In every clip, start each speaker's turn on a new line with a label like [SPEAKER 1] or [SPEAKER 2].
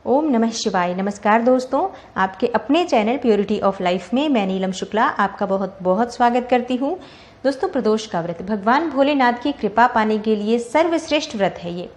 [SPEAKER 1] ओम नमः शिवाय। नमस्कार दोस्तों, आपके अपने चैनल प्योरिटी ऑफ लाइफ में मैं नीलम शुक्ला आपका बहुत बहुत स्वागत करती हूँ। दोस्तों, प्रदोष का व्रत भगवान भोलेनाथ की कृपा पाने के लिए सर्वश्रेष्ठ व्रत है ये।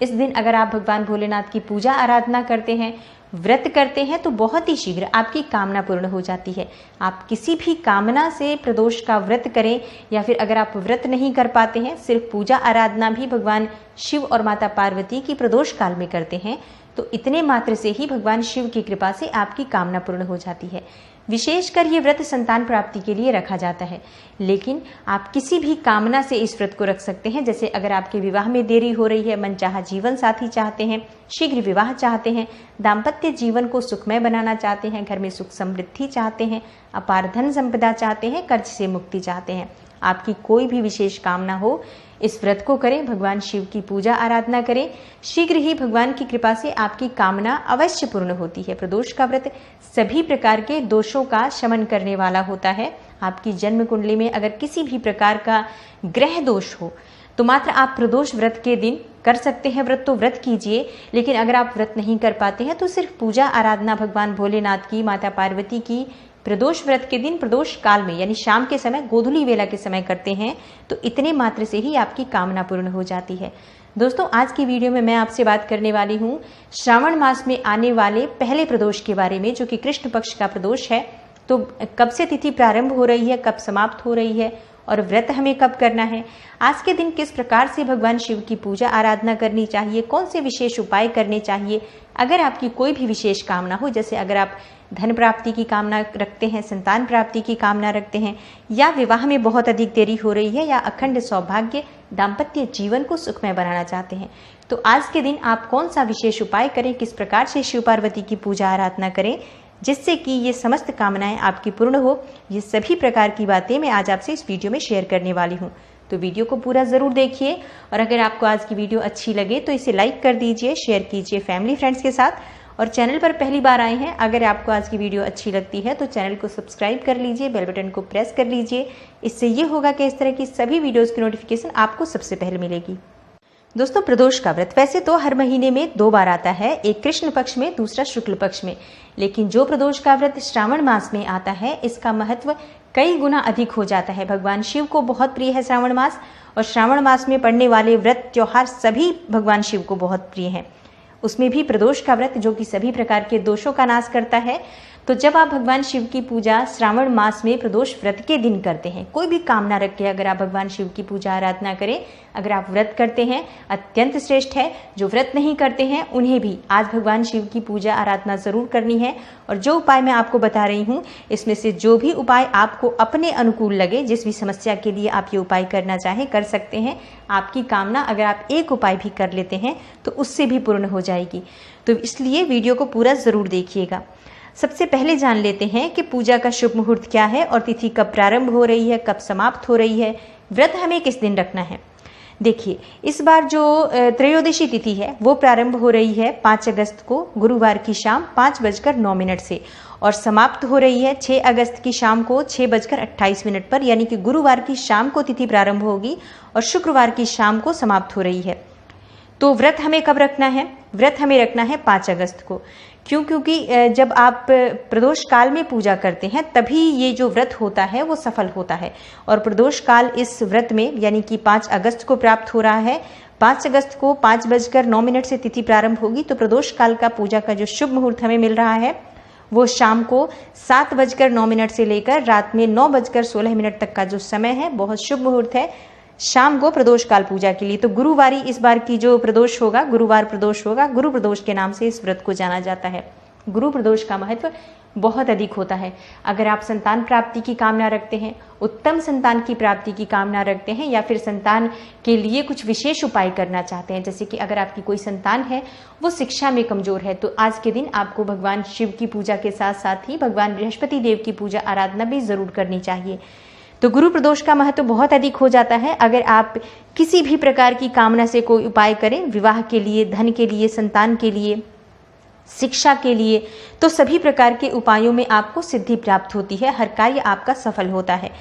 [SPEAKER 1] इस दिन अगर आप भगवान भोलेनाथ की पूजा आराधना करते हैं, व्रत करते हैं, तो बहुत ही शीघ्र आपकी कामना पूर्ण हो जाती है। आप किसी भी कामना से प्रदोष का व्रत करें या फिर अगर आप व्रत नहीं कर पाते हैं, सिर्फ पूजा आराधना भी भगवान शिव और माता पार्वती की प्रदोष काल में करते हैं, तो इतने मात्र से ही भगवान शिव की कृपा से आपकी कामना पूर्ण हो जाती है। विशेषकर ये व्रत संतान प्राप्ति के लिए रखा जाता है, लेकिन आप किसी भी कामना से इस व्रत को रख सकते हैं। जैसे अगर आपके विवाह में देरी हो रही है, मनचाहा जीवन साथी चाहते हैं, शीघ्र विवाह चाहते हैं, दाम्पत्य जीवन को सुखमय बनाना चाहते हैं, घर में सुख समृद्धि चाहते हैं, अपार धन संपदा चाहते हैं, कर्ज से मुक्ति चाहते हैं, आपकी कोई भी विशेष कामना हो, इस व्रत को करें, भगवान शिव की पूजा आराधना करें, शीघ्र ही भगवान की कृपा से आपकी कामना अवश्य पूर्ण होती है। प्रदोष का व्रत सभी प्रकार के दोषों का शमन करने वाला होता है। आपकी जन्म कुंडली में अगर किसी भी प्रकार का ग्रह दोष हो तो मात्र आप प्रदोष व्रत के दिन कर सकते हैं। व्रत तो व्रत कीजिए, लेकिन अगर आप व्रत नहीं कर पाते हैं तो सिर्फ पूजा आराधना भगवान भोलेनाथ की, माता पार्वती की प्रदोष व्रत के दिन प्रदोष काल में यानी शाम के समय, गोधूली वेला के समय करते हैं, तो इतने मात्र से ही आपकी कामना पूर्ण हो जाती है। दोस्तों, आज की वीडियो में मैं आपसे बात करने वाली हूँ श्रावण मास में आने वाले पहले प्रदोष के बारे में, जो कि कृष्ण पक्ष का प्रदोष है। तो कब से तिथि प्रारंभ हो रही है, कब समाप्त हो रही है और व्रत हमें कब करना है, आज के दिन किस प्रकार से भगवान शिव की पूजा आराधना करनी चाहिए, कौन से विशेष उपाय करने चाहिए। अगर आपकी कोई भी विशेष कामना हो, जैसे अगर आप धन प्राप्ति की कामना रखते हैं, संतान प्राप्ति की कामना रखते हैं, या विवाह में बहुत अधिक देरी हो रही है, या अखंड सौभाग्य दाम्पत्य जीवन को सुखमय बनाना चाहते हैं, तो आज के दिन आप कौन सा विशेष उपाय करें, किस प्रकार से शिव पार्वती की पूजा आराधना करें जिससे कि ये समस्त कामनाएं आपकी पूर्ण हो, ये सभी प्रकार की बातें मैं आज आपसे इस वीडियो में शेयर करने वाली हूँ। तो वीडियो को पूरा ज़रूर देखिए, और अगर आपको आज की वीडियो अच्छी लगे तो इसे लाइक कर दीजिए, शेयर कीजिए फैमिली फ्रेंड्स के साथ। और चैनल पर पहली बार आए हैं, अगर आपको आज की वीडियो अच्छी लगती है तो चैनल को सब्सक्राइब कर लीजिए, बेल बटन को प्रेस कर लीजिए। इससे ये होगा कि इस तरह की सभी वीडियोज़ की नोटिफिकेशन आपको सबसे पहले मिलेगी। दोस्तों, प्रदोष का व्रत वैसे तो हर महीने में 2 बार आता है, एक कृष्ण पक्ष में, दूसरा शुक्ल पक्ष में, लेकिन जो प्रदोष का व्रत श्रावण मास में आता है, इसका महत्व कई गुना अधिक हो जाता है। भगवान शिव को बहुत प्रिय है श्रावण मास, और श्रावण मास में पड़ने वाले व्रत त्योहार सभी भगवान शिव को बहुत प्रिय हैं। उसमें भी प्रदोष का व्रत, जो कि सभी प्रकार के दोषों का नाश करता है। तो जब आप भगवान शिव की पूजा श्रावण मास में प्रदोष व्रत के दिन करते हैं, कोई भी कामना रख के अगर आप भगवान शिव की पूजा आराधना करें, अगर आप व्रत करते हैं, अत्यंत श्रेष्ठ है। जो व्रत नहीं करते हैं उन्हें भी आज भगवान शिव की पूजा आराधना जरूर करनी है। और जो उपाय मैं आपको बता रही हूँ, इसमें से जो भी उपाय आपको अपने अनुकूल लगे, जिस भी समस्या के लिए आप ये उपाय करना चाहें कर सकते हैं। आपकी कामना अगर आप एक उपाय भी कर लेते हैं तो उससे भी पूर्ण हो जाएगी। तो इसलिए वीडियो को पूरा ज़रूर देखिएगा। सबसे पहले जान लेते हैं कि पूजा का शुभ मुहूर्त क्या है और तिथि कब प्रारंभ हो रही है, कब समाप्त हो रही है, व्रत हमें किस दिन रखना है। देखिए, इस बार जो त्रयोदशी तिथि है वो प्रारंभ हो रही है 5 अगस्त को गुरुवार की शाम 5:09 से, और समाप्त हो रही है 6 अगस्त की शाम को 6:28 पर, यानी कि गुरुवार की शाम को तिथि प्रारंभ होगी और शुक्रवार की शाम को समाप्त हो रही है। तो व्रत हमें कब रखना है? व्रत हमें रखना है 5 अगस्त को। क्यों? क्योंकि जब आप प्रदोष काल में पूजा करते हैं तभी ये जो व्रत होता है वो सफल होता है, और प्रदोष काल इस व्रत में यानी कि 5 अगस्त को प्राप्त हो रहा है। 5 अगस्त को 5:09 से तिथि प्रारंभ होगी, तो प्रदोष काल का पूजा का जो शुभ मुहूर्त हमें मिल रहा है वो शाम को 7:09 से लेकर रात में 9:16 तक का जो समय है, बहुत शुभ मुहूर्त है शाम को प्रदोष काल पूजा के लिए। तो गुरुवारी इस बार की जो प्रदोष होगा, गुरुवार प्रदोष होगा, गुरु प्रदोष के नाम से इस व्रत को जाना जाता है। गुरु प्रदोष का महत्व बहुत अधिक होता है। अगर आप संतान प्राप्ति की कामना रखते हैं, उत्तम संतान की प्राप्ति की कामना रखते हैं, या फिर संतान के लिए कुछ विशेष उपाय करना चाहते हैं, जैसे कि अगर आपकी कोई संतान है वो शिक्षा में कमजोर है, तो आज के दिन आपको भगवान शिव की पूजा के साथ साथ ही भगवान बृहस्पति देव की पूजा आराधना भी जरूर करनी चाहिए। तो गुरु प्रदोष का महत्व बहुत अधिक हो जाता है। अगर आप किसी भी प्रकार की कामना से कोई उपाय करें, विवाह के लिए, धन के लिए, संतान के लिए, शिक्षा के लिए, तो सभी प्रकार के उपायों में आपको सिद्धि प्राप्त होती है, हर कार्य आपका सफल होता है।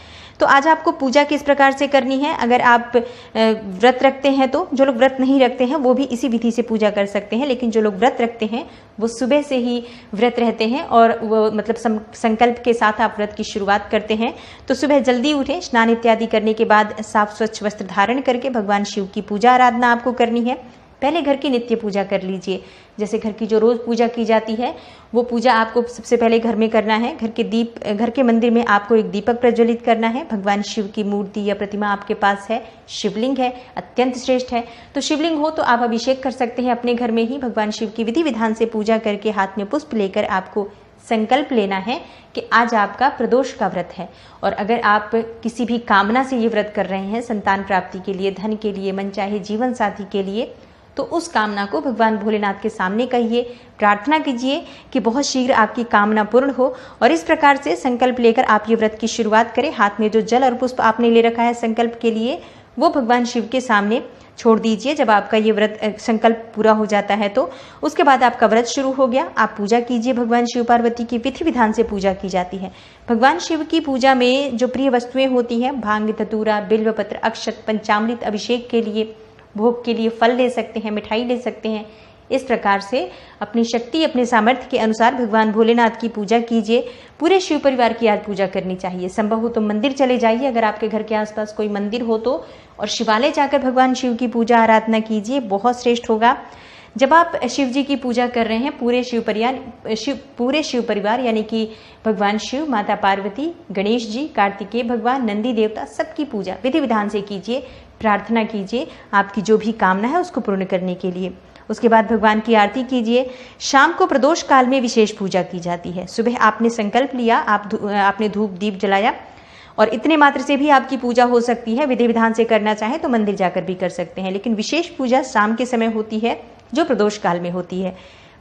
[SPEAKER 1] तो आज आपको पूजा किस प्रकार से करनी है, अगर आप व्रत रखते हैं तो जो लोग व्रत नहीं रखते हैं वो भी इसी विधि से पूजा कर सकते हैं, लेकिन जो लोग व्रत रखते हैं वो सुबह से ही व्रत रहते हैं और वो मतलब संकल्प के साथ आप व्रत की शुरुआत करते हैं। तो सुबह जल्दी उठें, स्नान इत्यादि करने के बाद साफ स्वच्छ वस्त्र धारण करके भगवान शिव की पूजा आराधना आपको करनी है। पहले घर की नित्य पूजा कर लीजिए, जैसे घर की जो रोज पूजा की जाती है वो पूजा आपको सबसे पहले घर में करना है। घर के मंदिर में आपको एक दीपक प्रज्वलित करना है। भगवान शिव की मूर्ति या प्रतिमा आपके पास है, शिवलिंग है, अत्यंत श्रेष्ठ है, तो शिवलिंग हो तो आप अभिषेक कर सकते हैं अपने घर में ही। भगवान शिव की विधि विधान से पूजा करके हाथ में पुष्प लेकर आपको संकल्प लेना है कि आज आपका प्रदोष का व्रत है। और अगर आप किसी भी कामना से ये व्रत कर रहे हैं, संतान प्राप्ति के लिए, धन के लिए, मनचाहे जीवन साथी के लिए, तो उस कामना को भगवान भोलेनाथ के सामने कहिए, प्रार्थना कीजिए कि बहुत शीघ्र आपकी कामना पूर्ण हो। और इस प्रकार से संकल्प लेकर आप ये व्रत की शुरुआत करें। हाथ में जो जल और पुष्प आपने ले रखा है संकल्प के लिए, वो भगवान शिव के सामने छोड़ दीजिए। जब आपका ये व्रत संकल्प पूरा हो जाता है तो उसके बाद आपका व्रत शुरू हो गया। आप पूजा कीजिए। भगवान शिव पार्वती की विधि विधान से पूजा की जाती है। भगवान शिव की पूजा में जो प्रिय वस्तुएं होती हैं, भांग, धतूरा, बिल्वपत्र, अक्षत, पंचामृत, अभिषेक के लिए, भोग के लिए फल ले सकते हैं, मिठाई ले सकते हैं। इस प्रकार से अपनी शक्ति, अपने सामर्थ्य के अनुसार भगवान भोलेनाथ की पूजा कीजिए। पूरे शिव परिवार की आज पूजा करनी चाहिए। संभव हो तो मंदिर चले जाइए, अगर आपके घर के आसपास कोई मंदिर हो तो, और शिवालय जाकर भगवान शिव की पूजा आराधना कीजिए, बहुत श्रेष्ठ होगा। जब आप शिव जी की पूजा कर रहे हैं, पूरे शिव परिवार यानी कि भगवान शिव, माता पार्वती, गणेश जी, कार्तिकेय भगवान, नंदी देवता, सबकी पूजा विधि विधान से कीजिए, प्रार्थना कीजिए आपकी जो भी कामना है उसको पूर्ण करने के लिए। उसके बाद भगवान की आरती कीजिए। शाम को प्रदोष काल में विशेष पूजा की जाती है। सुबह आपने संकल्प लिया, आपने धूप दीप जलाया, और इतने मात्र से भी आपकी पूजा हो सकती है। विधि विधान से करना चाहे तो मंदिर जाकर भी कर सकते हैं, लेकिन विशेष पूजा शाम के समय होती है जो प्रदोष काल में होती है।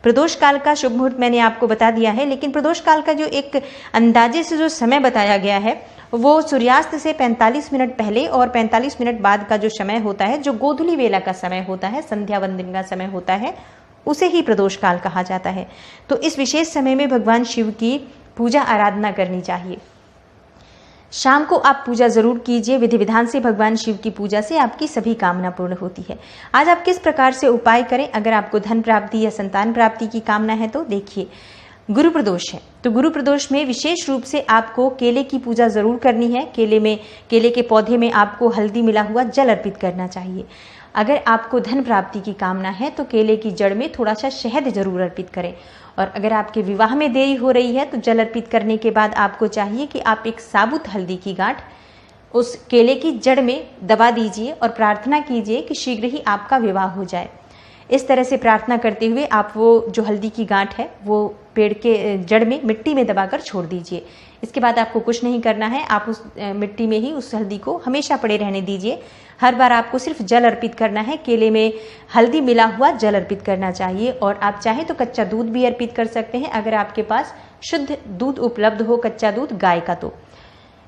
[SPEAKER 1] प्रदोष काल का शुभ मुहूर्त मैंने आपको बता दिया है, लेकिन प्रदोष काल का जो एक अंदाजे से जो समय बताया गया है वो सूर्यास्त से 45 मिनट पहले और 45 मिनट बाद का जो समय होता है, जो गोधूली वेला का समय होता है, संध्या वंदन का समय होता है, उसे ही प्रदोष काल कहा जाता है। तो इस विशेष समय में भगवान शिव की पूजा आराधना करनी चाहिए। शाम को आप पूजा जरूर कीजिए। विधि विधान से भगवान शिव की पूजा से आपकी सभी कामना पूर्ण होती है। आज आप किस प्रकार से उपाय करें, अगर आपको धन प्राप्ति या संतान प्राप्ति की कामना है तो देखिए, गुरु प्रदोष है तो गुरु प्रदोष में विशेष रूप से आपको केले की पूजा जरूर करनी है। केले के पौधे में आपको हल्दी मिला हुआ जल अर्पित करना चाहिए। अगर आपको धन प्राप्ति की कामना है तो केले की जड़ में थोड़ा सा शहद जरूर अर्पित करें। और अगर आपके विवाह में देरी हो रही है तो जल अर्पित करने के बाद आपको चाहिए कि आप एक साबुत हल्दी की गांठ उस केले की जड़ में दबा दीजिए और प्रार्थना कीजिए कि शीघ्र ही आपका विवाह हो जाए। इस तरह से प्रार्थना करते हुए आप वो जो हल्दी की गांठ है वो पेड़ के जड़ में मिट्टी में दबाकर छोड़ दीजिए। इसके बाद आपको कुछ नहीं करना है, आप उस मिट्टी में ही उस हल्दी को हमेशा पड़े रहने दीजिए। हर बार आपको सिर्फ जल अर्पित करना है, केले में हल्दी मिला हुआ जल अर्पित करना चाहिए। और आप चाहें तो कच्चा दूध भी अर्पित कर सकते हैं, अगर आपके पास शुद्ध दूध उपलब्ध हो, कच्चा दूध गाय का। तो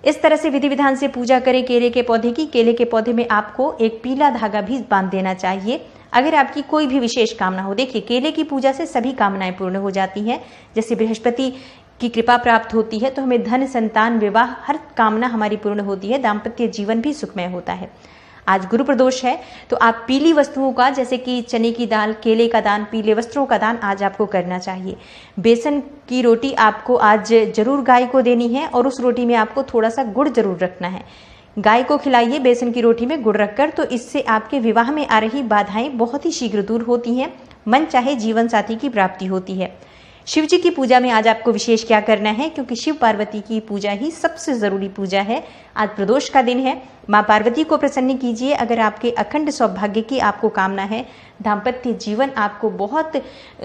[SPEAKER 1] इस तरह से विधि विधान से पूजा करें केले के पौधे की। केले के पौधे में आपको एक पीला धागा भी बांध देना चाहिए अगर आपकी कोई भी विशेष कामना हो। देखिए, केले की पूजा से सभी कामनाएं पूर्ण हो जाती हैं। जैसे बृहस्पति की कृपा प्राप्त होती है तो हमें धन, संतान, विवाह, हर कामना हमारी पूर्ण होती है। दाम्पत्य जीवन भी सुखमय होता है। आज गुरु प्रदोष है तो आप पीली वस्तुओं का, जैसे कि चने की दाल, केले का दान, पीले वस्त्रों का दान आज आपको करना चाहिए। बेसन की रोटी आपको आज जरूर गाय को देनी है और उस रोटी में आपको थोड़ा सा गुड़ जरूर रखना है। गाय को खिलाइए बेसन की रोटी में गुड़ रखकर, तो इससे आपके विवाह में आ रही बाधाएं बहुत ही शीघ्र दूर होती हैं, मन चाहे जीवन साथी की प्राप्ति होती है। शिव जी की पूजा में आज आपको विशेष क्या करना है, क्योंकि शिव पार्वती की पूजा ही सबसे जरूरी पूजा है। आज प्रदोष का दिन है, माँ पार्वती को प्रसन्न कीजिए। अगर आपके अखंड सौभाग्य की आपको कामना है, दाम्पत्य जीवन आपको बहुत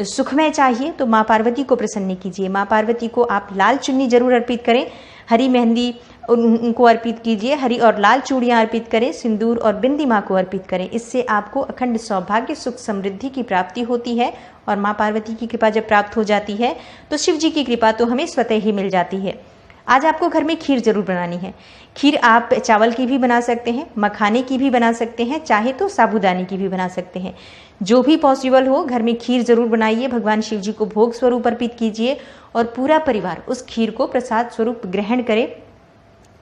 [SPEAKER 1] सुखमय चाहिए, तो माँ पार्वती को प्रसन्न कीजिए। माँ पार्वती को आप लाल चुन्नी जरूर अर्पित करें, हरी मेहंदी उनको अर्पित कीजिए, हरी और लाल चूड़ियाँ अर्पित करें, सिंदूर और बिंदी माँ को अर्पित करें। इससे आपको अखंड सौभाग्य, सुख, समृद्धि की प्राप्ति होती है। और माँ पार्वती की कृपा जब प्राप्त हो जाती है तो शिव जी की कृपा तो हमें स्वतः ही मिल जाती है। आज आपको घर में खीर जरूर बनानी है। खीर आप चावल की भी बना सकते हैं, मखाने की भी बना सकते हैं, चाहे तो साबूदाने की भी बना सकते हैं। जो भी पॉसिबल हो, घर में खीर जरूर बनाइए। भगवान शिव जी को भोग स्वरूप अर्पित कीजिए और पूरा परिवार उस खीर को प्रसाद स्वरूप ग्रहण करे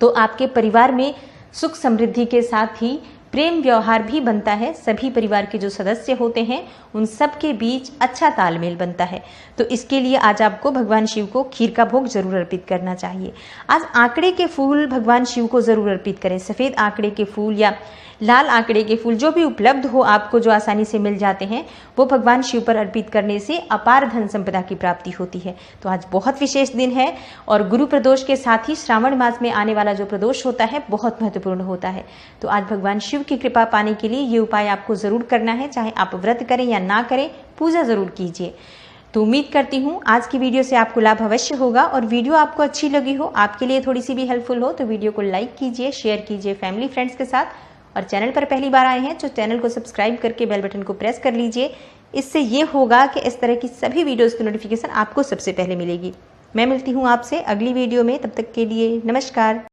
[SPEAKER 1] तो आपके परिवार में सुख समृद्धि के साथ ही प्रेम व्यवहार भी बनता है। सभी परिवार के जो सदस्य होते हैं उन सब के बीच अच्छा तालमेल बनता है। तो इसके लिए आज आपको भगवान शिव को खीर का भोग जरूर अर्पित करना चाहिए। आज आंकड़े के फूल भगवान शिव को जरूर अर्पित करें। सफ़ेद आंकड़े के फूल या लाल आंकड़े के फूल जो भी उपलब्ध हो आपको, जो आसानी से मिल जाते हैं, वो भगवान शिव पर अर्पित करने से अपार धन संपदा की प्राप्ति होती है। तो आज बहुत विशेष दिन है और गुरु प्रदोष के साथ ही श्रावण मास में आने वाला जो प्रदोष होता है बहुत महत्वपूर्ण होता है। तो आज भगवान शिव की कृपा पाने के लिए ये उपाय आपको जरूर करना है। चाहे आप व्रत करें या ना करें, पूजा जरूर कीजिए। तो उम्मीद करती हूँ आज की वीडियो से आपको लाभ अवश्य होगा और वीडियो आपको अच्छी लगी हो, आपके लिए थोड़ी सी भी हेल्पफुल हो, तो वीडियो को लाइक कीजिए, शेयर कीजिए फैमिली फ्रेंड्स के साथ। और चैनल पर पहली बार आए हैं तो चैनल को सब्सक्राइब करके बेल बटन को प्रेस कर लीजिए। इससे ये होगा कि इस तरह की सभी वीडियोस की नोटिफिकेशन आपको सबसे पहले मिलेगी। मैं मिलती हूँ आपसे अगली वीडियो में, तब तक के लिए नमस्कार।